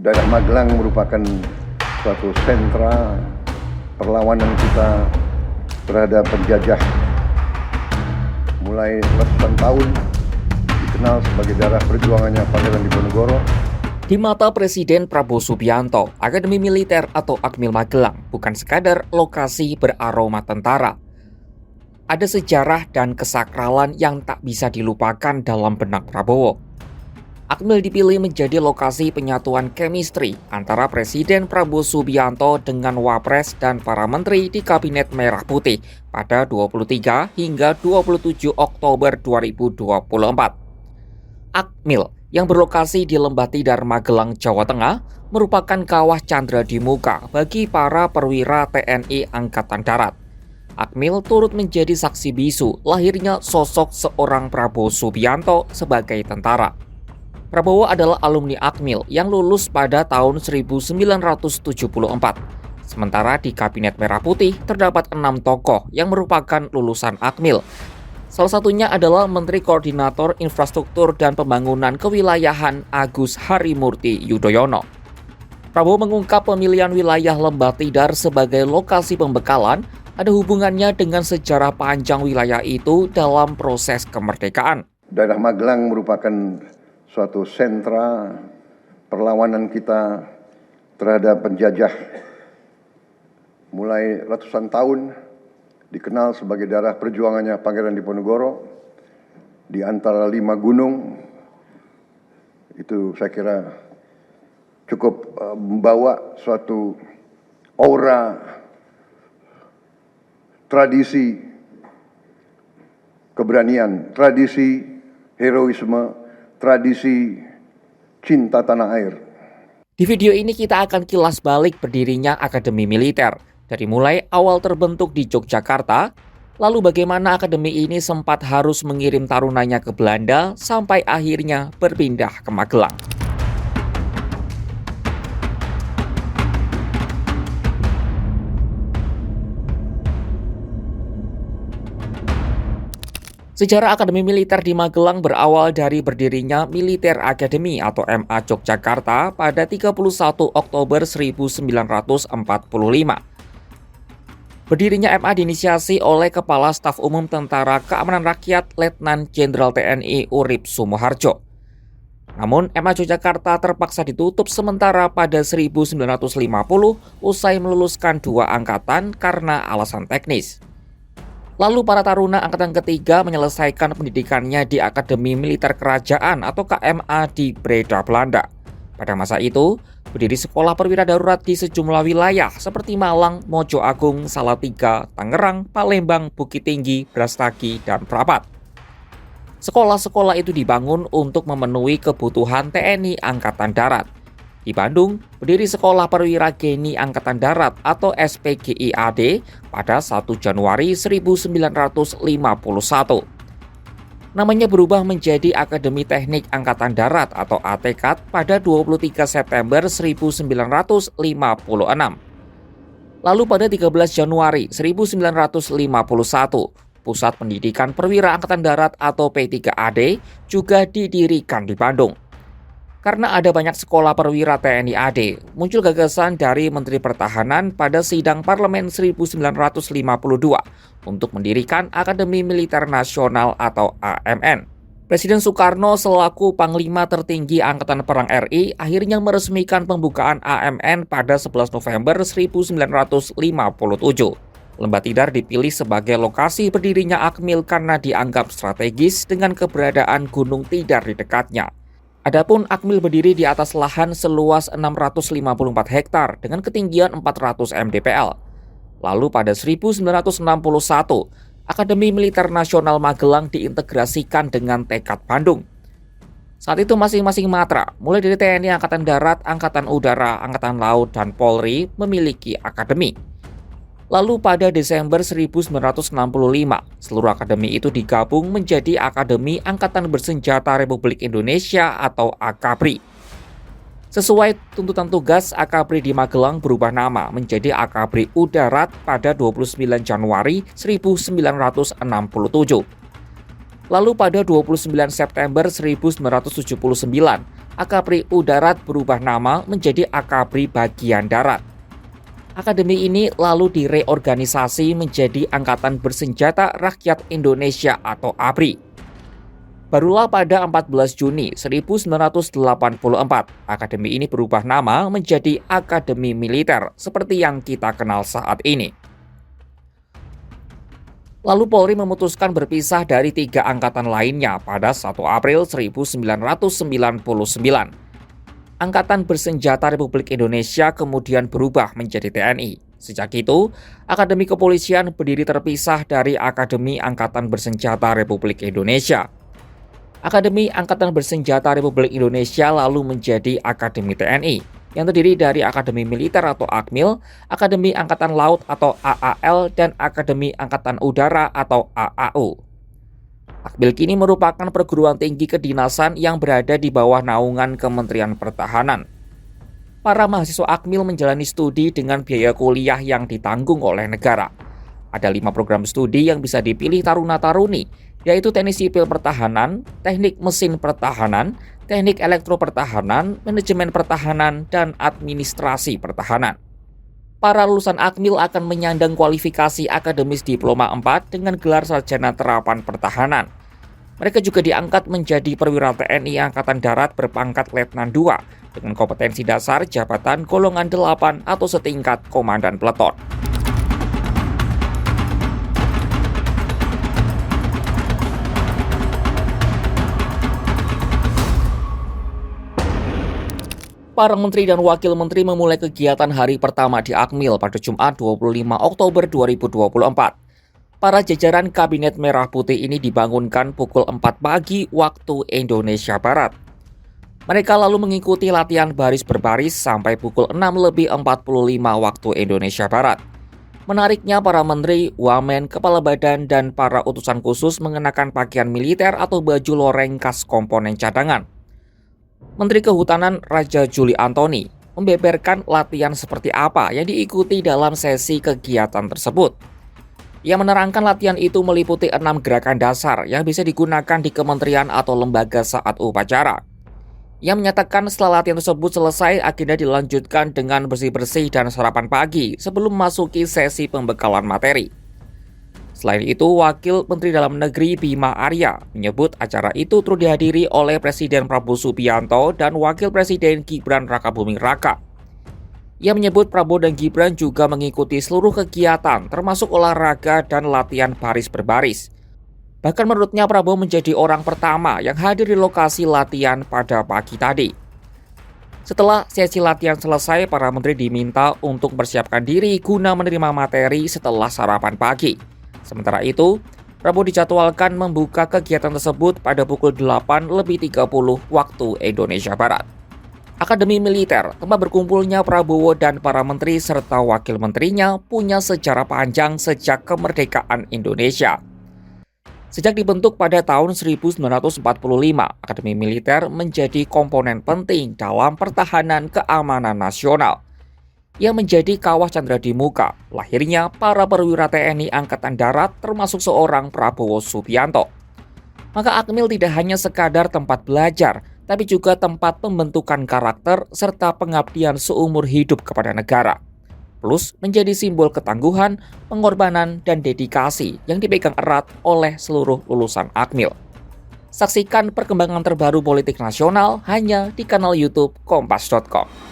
Daerah Magelang merupakan suatu sentra perlawanan kita terhadap penjajah. Mulai ratusan tahun dikenal sebagai daerah perjuangannya Pangeran Diponegoro. Di mata Presiden Prabowo Subianto, Akademi Militer atau Akmil Magelang bukan sekadar lokasi beraroma tentara. Ada sejarah dan kesakralan yang tak bisa dilupakan dalam benak Prabowo. Akmil dipilih menjadi lokasi penyatuan chemistry antara Presiden Prabowo Subianto dengan Wapres dan para menteri di Kabinet Merah Putih pada 23 hingga 27 Oktober 2024. Akmil yang berlokasi di Lembah Tidar, Magelang, Jawa Tengah, merupakan kawah candra di muka bagi para perwira TNI Angkatan Darat. Akmil turut menjadi saksi bisu lahirnya sosok seorang Prabowo Subianto sebagai tentara. Prabowo adalah alumni Akmil yang lulus pada tahun 1974. Sementara di Kabinet Merah Putih terdapat 6 tokoh yang merupakan lulusan Akmil. Salah satunya adalah Menteri Koordinator Infrastruktur dan Pembangunan Kewilayahan Agus Harimurti Yudhoyono. Prabowo mengungkap pemilihan wilayah Lembah Tidar sebagai lokasi pembekalan ada hubungannya dengan sejarah panjang wilayah itu dalam proses kemerdekaan. Daerah Magelang merupakan suatu sentra perlawanan kita terhadap penjajah. Mulai ratusan tahun dikenal sebagai daerah perjuangannya Pangeran Diponegoro. Di antara 5 gunung, itu saya kira cukup membawa suatu aura tradisi keberanian, tradisi heroisme, tradisi cinta tanah air. Di video ini kita akan kilas balik berdirinya Akademi Militer. Dari mulai awal terbentuk di Yogyakarta, lalu bagaimana akademi ini sempat harus mengirim tarunanya ke Belanda sampai akhirnya berpindah ke Magelang. Sejarah Akademi Militer di Magelang berawal dari berdirinya Militer Academy atau MA Yogyakarta pada 31 Oktober 1945. Berdirinya MA diinisiasi oleh Kepala Staf Umum Tentara Keamanan Rakyat Letnan Jenderal TNI Urip Sumoharjo. Namun MA Yogyakarta terpaksa ditutup sementara pada 1950 usai meluluskan 2 angkatan karena alasan teknis. Lalu para taruna angkatan ketiga menyelesaikan pendidikannya di Akademi Militer Kerajaan atau KMA di Breda, Belanda. Pada masa itu, berdiri sekolah perwira darurat di sejumlah wilayah seperti Malang, Mojo Agung, Salatiga, Tangerang, Palembang, Bukit Tinggi, Brastagi, dan Prapat. Sekolah-sekolah itu dibangun untuk memenuhi kebutuhan TNI Angkatan Darat. Di Bandung, berdiri Sekolah Perwira Geni Angkatan Darat atau SPGIAD pada 1 Januari 1951. Namanya berubah menjadi Akademi Teknik Angkatan Darat atau ATKAD pada 23 September 1956. Lalu pada 13 Januari 1951, Pusat Pendidikan Perwira Angkatan Darat atau P3AD juga didirikan di Bandung. Karena ada banyak sekolah perwira TNI AD, muncul gagasan dari Menteri Pertahanan pada sidang Parlemen 1952 untuk mendirikan Akademi Militer Nasional atau AMN. Presiden Soekarno selaku Panglima tertinggi Angkatan Perang RI akhirnya meresmikan pembukaan AMN pada 11 November 1957. Lembah Tidar dipilih sebagai lokasi berdirinya Akmil karena dianggap strategis dengan keberadaan Gunung Tidar di dekatnya. Adapun Akmil berdiri di atas lahan seluas 654 hektar dengan ketinggian 400 mdpl. Lalu pada 1961, Akademi Militer Nasional Magelang diintegrasikan dengan Tekad Bandung. Saat itu masing-masing matra, mulai dari TNI Angkatan Darat, Angkatan Udara, Angkatan Laut, dan Polri memiliki akademi. Lalu pada Desember 1965, seluruh akademi itu digabung menjadi Akademi Angkatan Bersenjata Republik Indonesia atau AKABRI. Sesuai tuntutan tugas, AKABRI di Magelang berubah nama menjadi AKABRI Udarat pada 29 Januari 1967. Lalu pada 29 September 1979, Akabri Udarat berubah nama menjadi Akabri Bagian Darat. Akademi ini lalu direorganisasi menjadi Angkatan Bersenjata Rakyat Indonesia atau ABRI. Barulah pada 14 Juni 1984, akademi ini berubah nama menjadi Akademi Militer seperti yang kita kenal saat ini. Lalu Polri memutuskan berpisah dari 3 angkatan lainnya pada 1 April 1999. Angkatan Bersenjata Republik Indonesia kemudian berubah menjadi TNI. Sejak itu, Akademi Kepolisian berdiri terpisah dari Akademi Angkatan Bersenjata Republik Indonesia. Akademi Angkatan Bersenjata Republik Indonesia lalu menjadi Akademi TNI, yang terdiri dari Akademi Militer atau AKMIL, Akademi Angkatan Laut atau AAL, dan Akademi Angkatan Udara atau AAU. AKMIL kini merupakan perguruan tinggi kedinasan yang berada di bawah naungan Kementerian Pertahanan. Para mahasiswa AKMIL menjalani studi dengan biaya kuliah yang ditanggung oleh negara. Ada 5 program studi yang bisa dipilih taruna-taruni, yaitu Teknik Sipil Pertahanan, Teknik Mesin Pertahanan, Teknik Elektro Pertahanan, Manajemen Pertahanan, dan Administrasi Pertahanan. Para lulusan AKMIL akan menyandang kualifikasi akademis Diploma 4 dengan gelar Sarjana Terapan Pertahanan. Mereka juga diangkat menjadi perwira TNI Angkatan Darat berpangkat Letnan II dengan kompetensi dasar jabatan golongan 8 atau setingkat komandan peleton. Para menteri dan wakil menteri memulai kegiatan hari pertama di AKMIL pada Jumat 25 Oktober 2024. Para jajaran Kabinet Merah Putih ini dibangunkan pukul 4 pagi waktu Indonesia Barat. Mereka lalu mengikuti latihan baris berbaris sampai pukul 6:45 waktu Indonesia Barat. Menariknya, para menteri, wamen, kepala badan, dan para utusan khusus mengenakan pakaian militer atau baju loreng khas komponen cadangan. Menteri Kehutanan Raja Juli Antoni membeberkan latihan seperti apa yang diikuti dalam sesi kegiatan tersebut. Ia menerangkan latihan itu meliputi 6 gerakan dasar yang bisa digunakan di kementerian atau lembaga saat upacara. Ia menyatakan setelah latihan tersebut selesai, agenda dilanjutkan dengan bersih-bersih dan sarapan pagi sebelum memasuki sesi pembekalan materi. Selain itu, Wakil Menteri Dalam Negeri Bima Arya menyebut acara itu turut dihadiri oleh Presiden Prabowo Subianto dan Wakil Presiden Gibran Rakabuming Raka. Ia menyebut Prabowo dan Gibran juga mengikuti seluruh kegiatan termasuk olahraga dan latihan baris berbaris. Bahkan menurutnya Prabowo menjadi orang pertama yang hadir di lokasi latihan pada pagi tadi. Setelah sesi latihan selesai, para menteri diminta untuk mempersiapkan diri guna menerima materi setelah sarapan pagi. Sementara itu, Prabowo dijadwalkan membuka kegiatan tersebut pada pukul 8:30 waktu Indonesia Barat. Akademi Militer, tempat berkumpulnya Prabowo dan para menteri serta wakil menterinya, punya sejarah panjang sejak kemerdekaan Indonesia. Sejak dibentuk pada tahun 1945, Akademi Militer menjadi komponen penting dalam pertahanan keamanan nasional. Ia menjadi kawah candra di muka lahirnya para perwira TNI Angkatan Darat termasuk seorang Prabowo Subianto. Maka AKMIL tidak hanya sekadar tempat belajar, tapi juga tempat pembentukan karakter serta pengabdian seumur hidup kepada negara. Plus menjadi simbol ketangguhan, pengorbanan, dan dedikasi yang dipegang erat oleh seluruh lulusan AKMIL. Saksikan perkembangan terbaru politik nasional hanya di kanal YouTube Kompas.com.